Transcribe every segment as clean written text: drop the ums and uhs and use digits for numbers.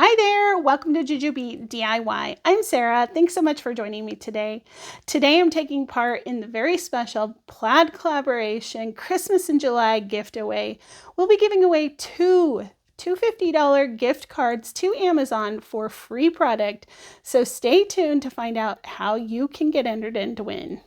Hi there, welcome to Jujubee DIY. I'm Sarah. Thanks so much for joining me today. Today I'm taking part in the very special Plaid collaboration Christmas in July giveaway. We'll be giving away two $50 gift cards to Amazon for free product, so stay tuned to find out how you can get entered in to win.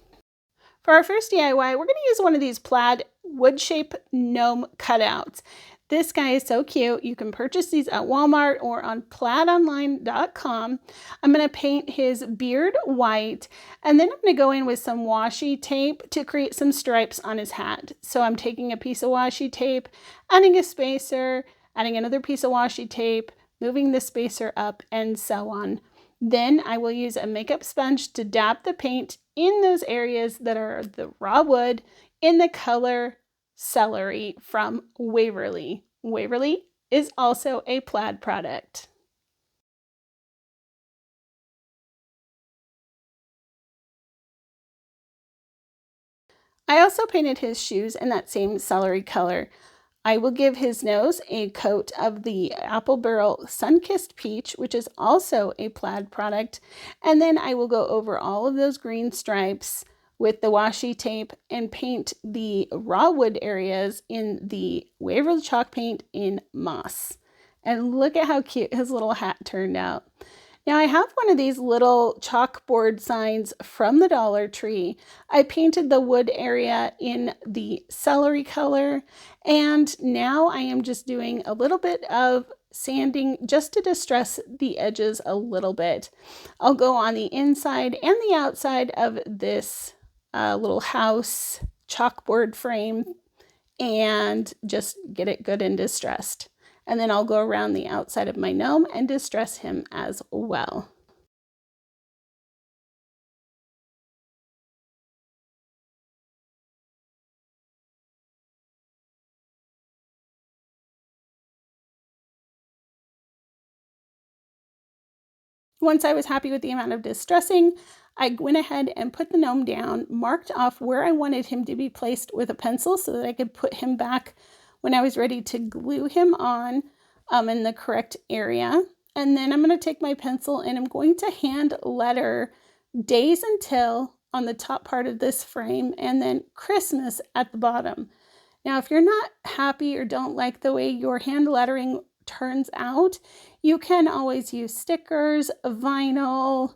For our first DIY, we're going to use one of these plaid wood shape gnome cutouts. This guy is so cute. You can purchase these at Walmart or on plaidonline.com. I'm going to paint his beard white, and then I'm going to go in with some washi tape to create some stripes on his hat. So I'm taking a piece of washi tape, adding a spacer, adding another piece of washi tape, moving the spacer up, and so on. Then I will use a makeup sponge to dab the paint in those areas that are the raw wood in the color Celery from Waverly. Waverly is also a Plaid product. I also painted his shoes in that same celery color. I will give his nose a coat of the Apple Barrel Sun-Kissed Peach, which is also a Plaid product. And then I will go over all of those green stripes with the washi tape and paint the raw wood areas in the Waverly chalk paint in moss. And look at how cute his little hat turned out. Now I have one of these little chalkboard signs from the Dollar Tree. I painted the wood area in the celery color, and now I am just doing a little bit of sanding just to distress the edges a little bit. I'll go on the inside and the outside of this little house chalkboard frame and just get it good and distressed. And then I'll go around the outside of my gnome and distress him as well. Once I was happy with the amount of distressing, I went ahead and put the gnome down, marked off where I wanted him to be placed with a pencil so that I could put him back when I was ready to glue him on in the correct area. And then I'm going to take my pencil and I'm going to hand letter Days Until on the top part of this frame and then Christmas at the bottom. Now, if you're not happy or don't like the way your hand lettering turns out, you can always use stickers, vinyl,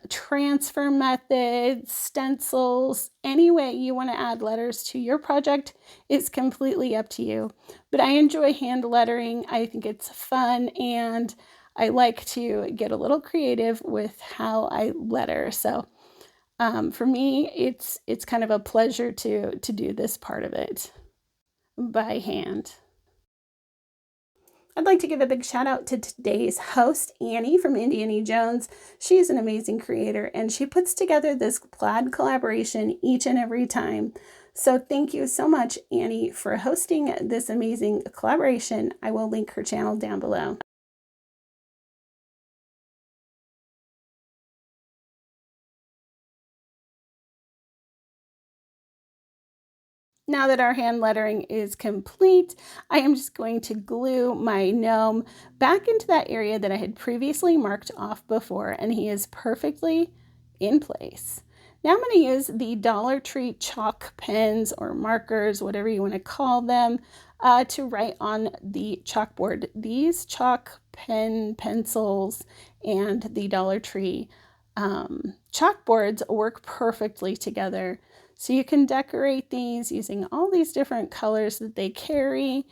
transfer methods, stencils, any way you want to add letters to your project is completely up to you. But I enjoy hand lettering. I think it's fun and I like to get a little creative with how I letter. So for me, it's kind of a pleasure to do this part of it by hand. I'd like to give a big shout out to today's host, Annie from Indiana Jones. She's an amazing creator and she puts together this plaid collaboration each and every time. So thank you so much, Annie, for hosting this amazing collaboration. I will link her channel down below. Now that our hand lettering is complete, I am just going to glue my gnome back into that area that I had previously marked off before, and he is perfectly in place. Now I'm going to use the Dollar Tree chalk pens or markers, whatever you want to call them, to write on the chalkboard. These chalk pencils and the Dollar Tree chalkboards work perfectly together. So you can decorate these using all these different colors that they carry,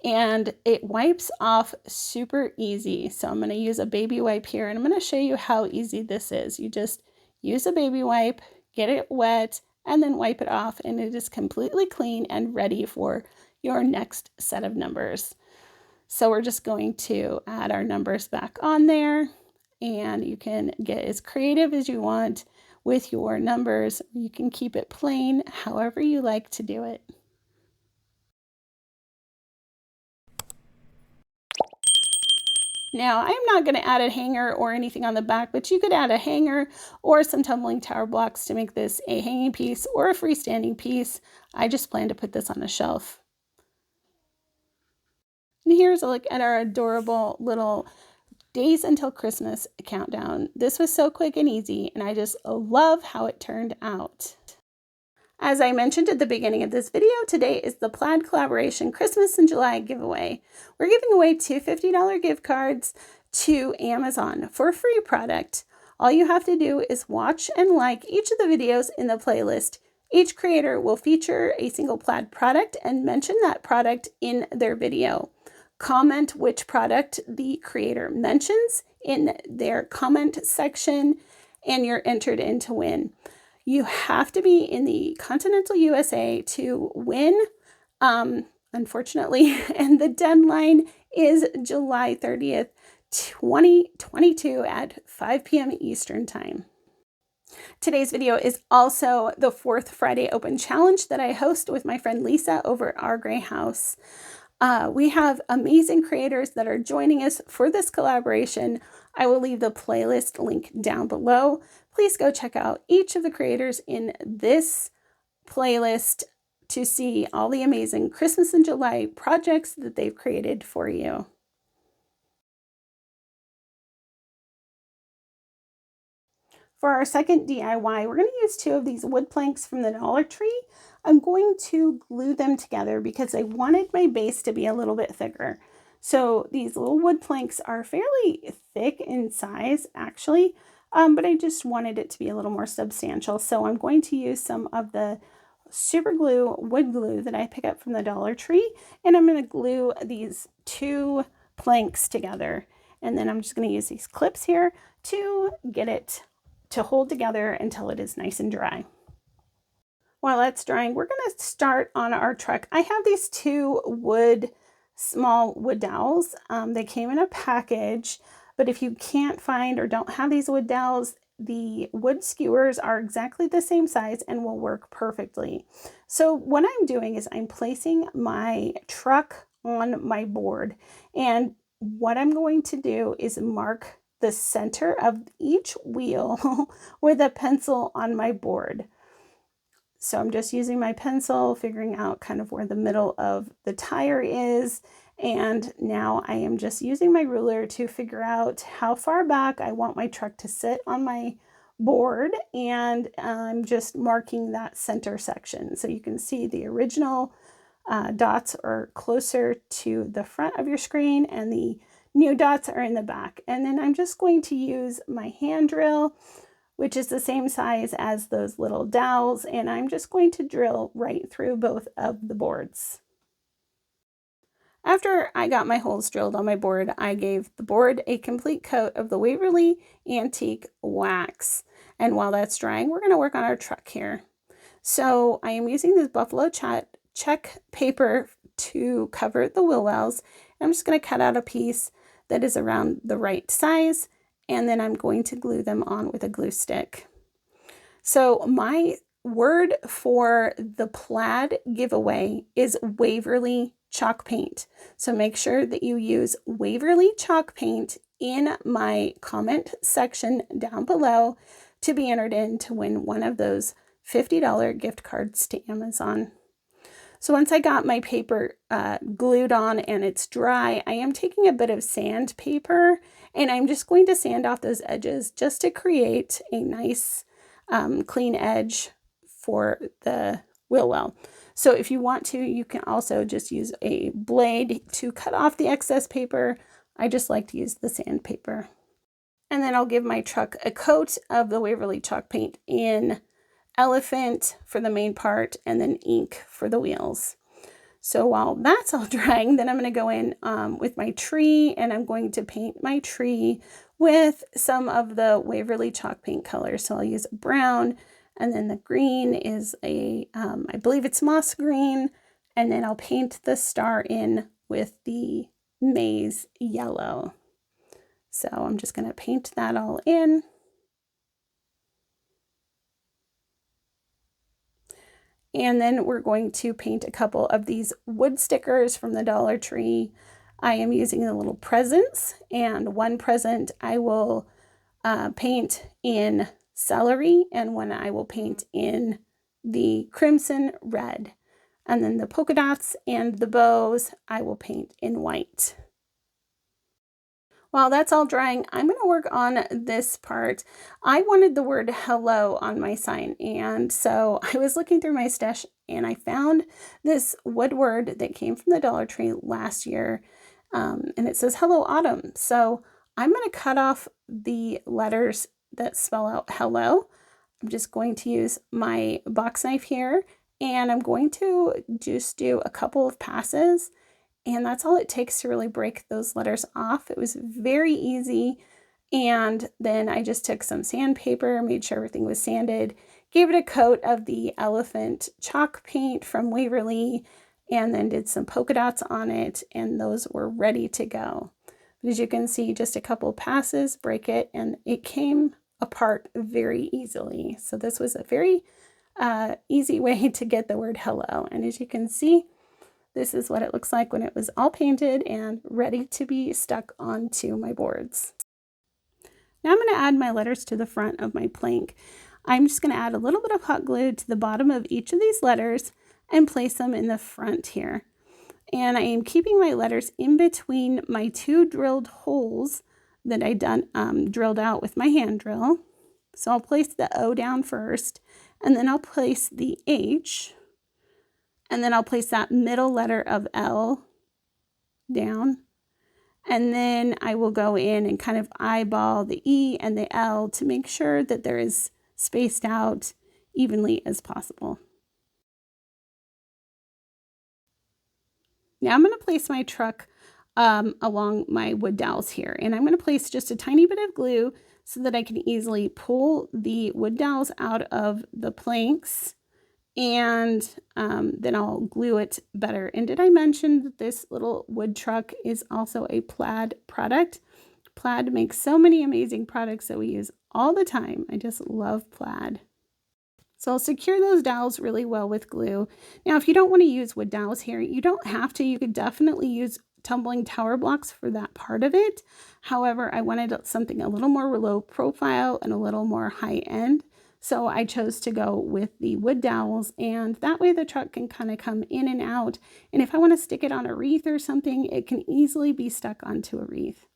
and it wipes off super easy. So I'm going to use a baby wipe here, and I'm going to show you how easy this is. You just use a baby wipe, get it wet, and then wipe it off, and it is completely clean and ready for your next set of numbers. So we're just going to add our numbers back on there, and you can get as creative as you want with your numbers. You can keep it plain, however you like to do it. Now, I'm not going to add a hanger or anything on the back, but you could add a hanger or some tumbling tower blocks to make this a hanging piece or a freestanding piece. I just plan to put this on a shelf. And here's a look at our adorable little Days until Christmas countdown. This was so quick and easy, and I just love how it turned out. As I mentioned at the beginning of this video, today is the Plaid Collaboration Christmas in July giveaway. We're giving away two $50 gift cards to Amazon for a free product. All you have to do is watch and like each of the videos in the playlist. Each creator will feature a single Plaid product and mention that product in their video. Comment which product the creator mentions in their comment section, and you're entered in to win. You have to be in the continental USA to win, unfortunately, and the deadline is July 30th, 2022 at 5 p.m. Eastern Time. Today's video is also the 4th Friday Open Challenge that I host with my friend Lisa over at Our Gray House. We have amazing creators that are joining us for this collaboration. I will leave the playlist link down below. Please go check out each of the creators in this playlist to see all the amazing Christmas in July projects that they've created for you. For our second DIY, we're going to use 2 of these wood planks from the Dollar Tree. I'm going to glue them together because I wanted my base to be a little bit thicker. So these little wood planks are fairly thick in size, actually, but I just wanted it to be a little more substantial. So I'm going to use some of the super glue, wood glue that I pick up from the Dollar Tree, and I'm going to glue these 2 planks together. And then I'm just going to use these clips here to get it to hold together until it is nice and dry. While that's drying, we're going to start on our truck. I have these 2 small wood dowels. They came in a package, but if you can't find or don't have these wood dowels, the wood skewers are exactly the same size and will work perfectly. So what I'm doing is I'm placing my truck on my board, and what I'm going to do is mark the center of each wheel with a pencil on my board. So I'm just using my pencil, figuring out kind of where the middle of the tire is. And now I am just using my ruler to figure out how far back I want my truck to sit on my board. And I'm just marking that center section. So you can see the original dots are closer to the front of your screen, and the new dots are in the back. And then I'm just going to use my hand drill, which is the same size as those little dowels, and I'm just going to drill right through both of the boards. After I got my holes drilled on my board, I gave the board a complete coat of the Waverly Antique Wax. And while that's drying, we're going to work on our truck here. So I am using this buffalo check paper to cover the wheel wells. I'm just going to cut out a piece that is around the right size, and then I'm going to glue them on with a glue stick. So my word for the Plaid giveaway is Waverly chalk paint. So make sure that you use Waverly chalk paint in my comment section down below to be entered in to win one of those $50 gift cards to Amazon. So once I got my paper glued on and it's dry, I am taking a bit of sandpaper and I'm just going to sand off those edges just to create a nice clean edge for the wheel well. So if you want to, you can also just use a blade to cut off the excess paper. I just like to use the sandpaper. And then I'll give my truck a coat of the Waverly chalk paint in Elephant for the main part, and then ink for the wheels. So while that's all drying, then I'm going to go in with my tree, and I'm going to paint my tree with some of the Waverly chalk paint colors. So I'll use brown, and then the green is I believe it's moss green, and then I'll paint the star in with the maize yellow. So I'm just going to paint that all in. And then we're going to paint a couple of these wood stickers from the Dollar Tree. I am using the little presents, and one present I will paint in celery, and one I will paint in the crimson red. And then the polka dots and the bows I will paint in white. While that's all drying, I'm going to work on this part. I wanted the word hello on my sign, and so I was looking through my stash and I found this wood word that came from the Dollar Tree last year, and it says hello autumn. So I'm going to cut off the letters that spell out hello. I'm just going to use my box knife here, and I'm going to just do a couple of passes. And that's all it takes to really break those letters off. It was very easy. And then I just took some sandpaper, made sure everything was sanded, gave it a coat of the elephant chalk paint from Waverly, and then did some polka dots on it, and those were ready to go. But as you can see, just a couple passes, break it, and it came apart very easily. So this was a very easy way to get the word hello. And as you can see, this is what it looks like when it was all painted and ready to be stuck onto my boards. Now I'm going to add my letters to the front of my plank. I'm just going to add a little bit of hot glue to the bottom of each of these letters and place them in the front here. And I am keeping my letters in between my two drilled holes that I drilled out with my hand drill. So I'll place the O down first, and then I'll place the H, and then I'll place that middle letter of L down. And then I will go in and kind of eyeball the E and the L to make sure that there is spaced out evenly as possible. Now I'm going to place my truck along my wood dowels here. And I'm going to place just a tiny bit of glue so that I can easily pull the wood dowels out of the planks, and then I'll glue it better. And did I mention that this little wood truck is also a Plaid product? Plaid makes so many amazing products that we use all the time. I just love Plaid. So I'll secure those dowels really well with glue. Now, if you don't want to use wood dowels here, you don't have to. You could definitely use tumbling tower blocks for that part of it. However, I wanted something a little more low profile and a little more high end. So I chose to go with the wood dowels, and that way the truck can kind of come in and out. And if I want to stick it on a wreath or something, it can easily be stuck onto a wreath.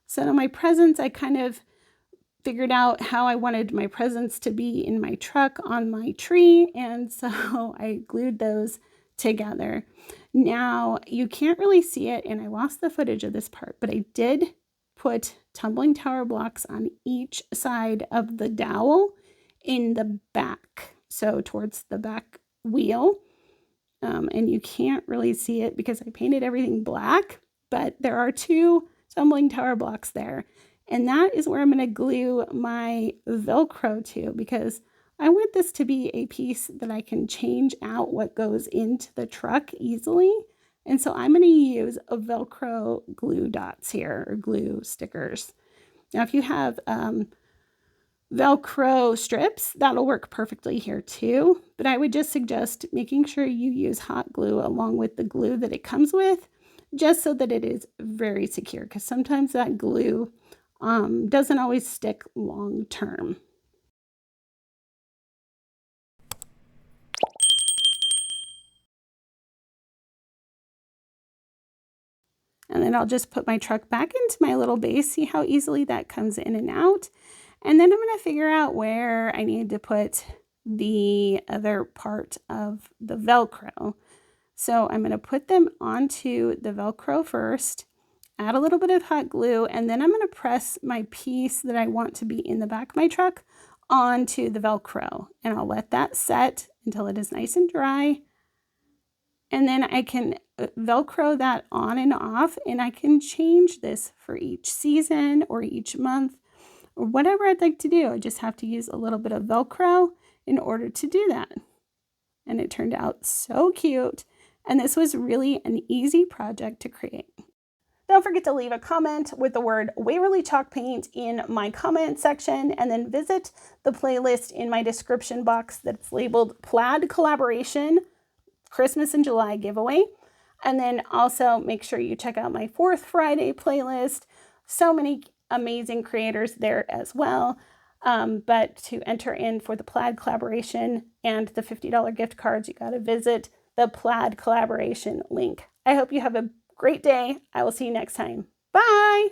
So now my presents, I kind of figured out how I wanted my presents to be in my truck on my tree, and so I glued those together. Now you can't really see it, and I lost the footage of this part, but I did put tumbling tower blocks on each side of the dowel in the back, so towards the back wheel. And you can't really see it because I painted everything black, but there are two tumbling tower blocks there. And that is where I'm going to glue my Velcro to, because I want this to be a piece that I can change out what goes into the truck easily. And so I'm going to use a Velcro glue dots here, or glue stickers. Now, if you have Velcro strips, that'll work perfectly here too. But I would just suggest making sure you use hot glue along with the glue that it comes with, just so that it is very secure, because sometimes that glue doesn't always stick long term. And then I'll just put my truck back into my little base. See how easily that comes in and out. And then I'm going to figure out where I need to put the other part of the Velcro. So I'm going to put them onto the Velcro first, add a little bit of hot glue, and then I'm going to press my piece that I want to be in the back of my truck onto the Velcro. And I'll let that set until it is nice and dry. And then I can Velcro that on and off, and I can change this for each season or each month or whatever I'd like to do. I just have to use a little bit of Velcro in order to do that. And it turned out so cute. And this was really an easy project to create. Don't forget to leave a comment with the word Waverly Chalk Paint in my comment section, and then visit the playlist in my description box that's labeled Plaid Collaboration Christmas in July giveaway. And then also make sure you check out my 4th Friday playlist. So many amazing creators there as well. But to enter in for the Plaid collaboration and the $50 gift cards, you got to visit the Plaid collaboration link. I hope you have a great day. I will see you next time. Bye.